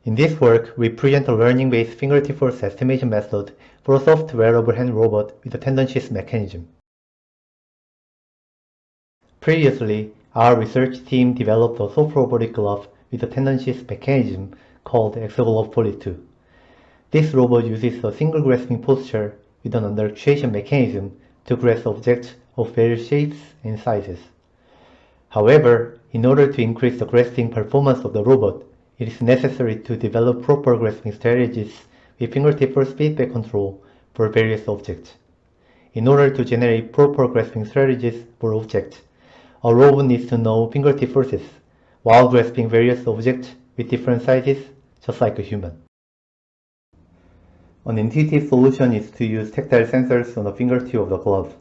In this work, we present a learning-based fingertip force estimation method for a soft wearable hand robot with a tendon shift mechanism. Previously, our research team developed a soft robotic glove with a tendon shift mechanism called ExoGlove Poly 2. This robot uses a single grasping posture with an under-actuation mechanism to grasp objects of various shapes and sizes. However, in order to increase the grasping performance of the robot, it is necessary to develop proper grasping strategies with fingertip force feedback control for various objects. In order to generate proper grasping strategies for objects, a robot needs to know fingertip forces while grasping various objects with different sizes, just like a human. An intuitive solution is to use tactile sensors on the fingertip of the glove.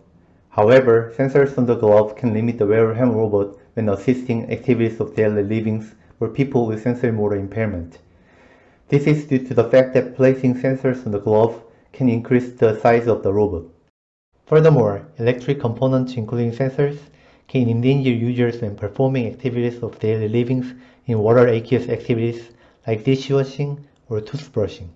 However, sensors on the glove can limit the wearable hand robot when assisting activities of daily living for people with sensory motor impairment. This is due to the fact that placing sensors on the glove can increase the size of the robot. Furthermore, electric components including sensors can endanger users when performing activities of daily living in water-aqueous activities like dishwashing or toothbrushing.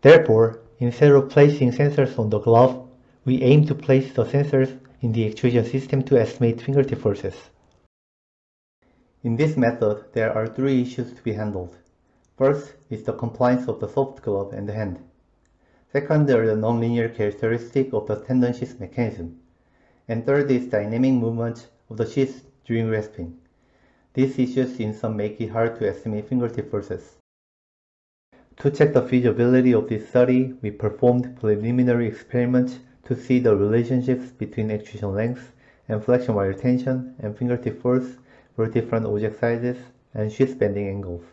Therefore, instead of placing sensors on the glove, we aim to place the sensors in the actuation system to estimate fingertip forces. In this method, there are three issues to be handled. First is the compliance of the soft glove and the hand. Second are the nonlinear characteristics of the tendon shift mechanism. And third is dynamic movement of the shift during grasping. These issues in some make it hard to estimate fingertip forces. To check the feasibility of this study, we performed preliminary experiments to see the relationships between actuation length and flexion wire tension and fingertip force for different object sizes and shift bending angles.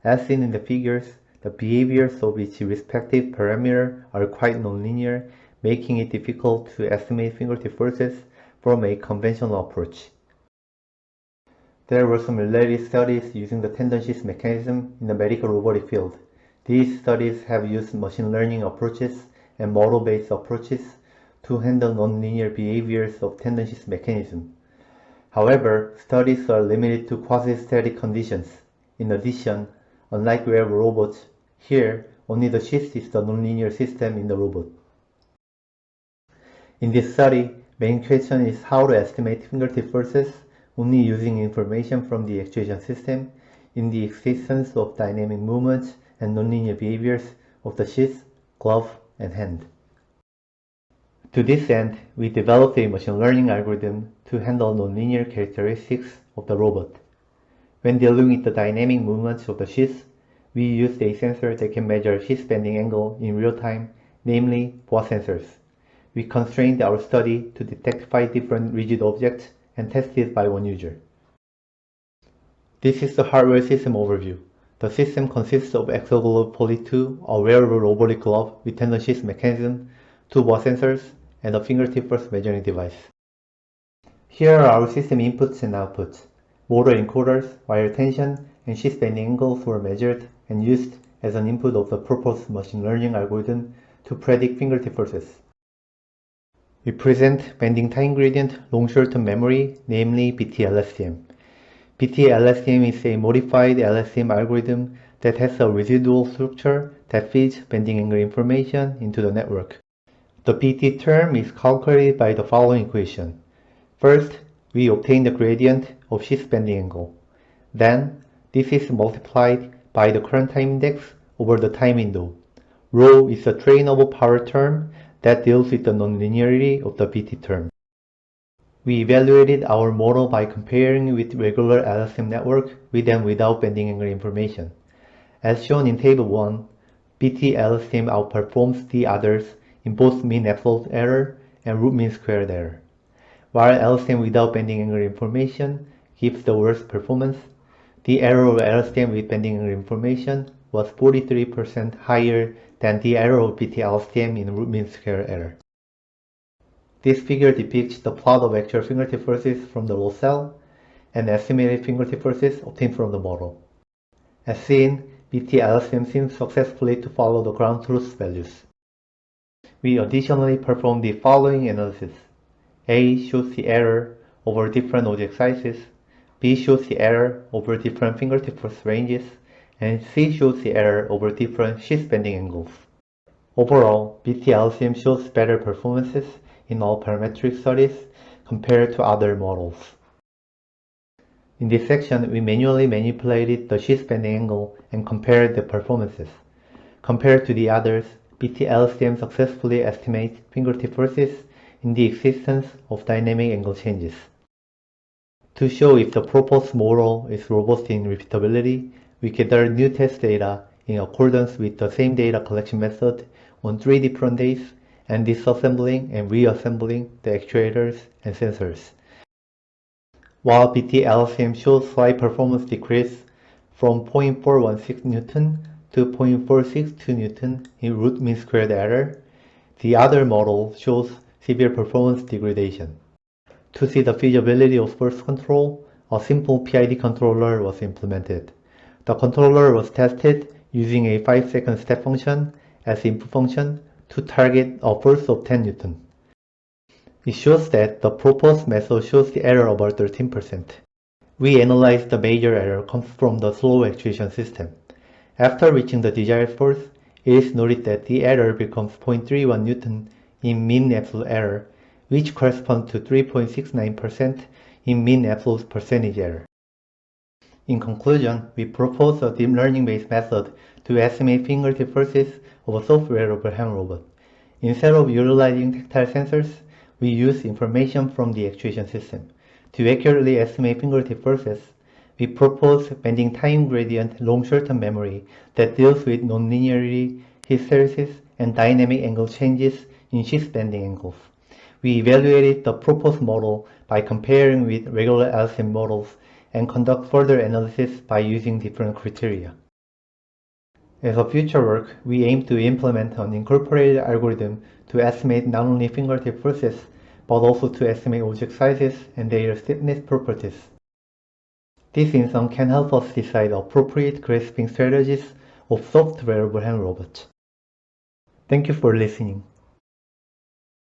As seen in the figures, the behaviors of each respective parameter are quite nonlinear, making it difficult to estimate fingertip forces from a conventional approach. There were some related studies using the tendon shift mechanism in the medical robotic field. These studies have used machine learning approaches and model-based approaches to handle nonlinear behaviors of tendon shift mechanism. However, studies are limited to quasi-static conditions. In addition, unlike wearable robots, here only the shift is the nonlinear system in the robot. In this study, main question is how to estimate fingertip forces only using information from the actuation system in the existence of dynamic movements and nonlinear behaviors of the shift, glove, and hand. To this end, we developed a machine learning algorithm to handle nonlinear characteristics of the robot. When dealing with the dynamic movements of the shift, we used a sensor that can measure shift bending angle in real time, namely BOA sensors. We constrained our study to detect 5 different rigid objects and test it by one user. This is the hardware system overview. The system consists of ExoGlove Poly 2, a wearable robotic glove with tendon shift mechanism, 2 BOA sensors, and a fingertip force measuring device. Here are our system inputs and outputs. Motor encoders, wire tension, and shift bending angles were measured and used as an input of the proposed machine learning algorithm to predict fingertip forces. We present bending time gradient long-short-term memory, namely BT-LSTM. BT-LSTM is a modified LSTM algorithm that has a residual structure that feeds bending angle information into the network. The BT term is calculated by the following equation. First, we obtain the gradient of shift bending angle. Then, this is multiplied by the current time index over the time window. Rho is a trainable power term that deals with the nonlinearity of the BT term. We evaluated our model by comparing with regular LSTM network with and without bending angle information. As shown in Table 1, BT-LSTM outperforms the others in both mean absolute error and root mean squared error. While LSTM without bending angle information gives the worst performance, the error of LSTM with bending angle information was 43% higher than the error of BT-LSTM in root mean squared error. This figure depicts the plot of actual fingertip forces from the raw cell and estimated fingertip forces obtained from the model. As seen, BT-LSTM seems successfully to follow the ground truth values. We additionally performed the following analysis. A shows the error over different object sizes, B shows the error over different fingertip force ranges, and C shows the error over different shift bending angles. Overall, BT-LCM shows better performances in all parametric studies compared to other models. In this section, we manually manipulated the shift bending angle and compared the performances. Compared to the others, BT-LCM successfully estimates fingertip forces in the existence of dynamic angle changes. To show if the proposed model is robust in repeatability, we gathered new test data in accordance with the same data collection method on 3 different days and disassembling and reassembling the actuators and sensors. While BT-LCM shows slight performance decrease from 0.416 Newton to 0.462 Newton in root mean squared error, the other model shows severe performance degradation. To see the feasibility of force control, a simple PID controller was implemented. The controller was tested using a 5-second step function as input function to target a force of 10 Newton. It shows that the proposed method shows the error about 13%. We analyzed the major error comes from the slow actuation system. After reaching the desired force, it is noted that the error becomes 0.31 Newton in mean absolute error, which corresponds to 3.69% in mean absolute percentage error. In conclusion, we propose a deep learning-based method to estimate fingertip forces of a soft-wearable hand robot. Instead of utilizing tactile sensors, we use information from the actuation system. To accurately estimate fingertip forces, we propose bending time gradient long-short-term memory that deals with nonlinearity, hysteresis, and dynamic angle changes in shift bending angles. We evaluated the proposed model by comparing with regular LCM models and conduct further analysis by using different criteria. As a future work, we aim to implement an incorporated algorithm to estimate not only fingertip forces, but also to estimate object sizes and their stiffness properties. This insight can help us decide appropriate grasping strategies of soft wearable hand robots. Thank you for listening.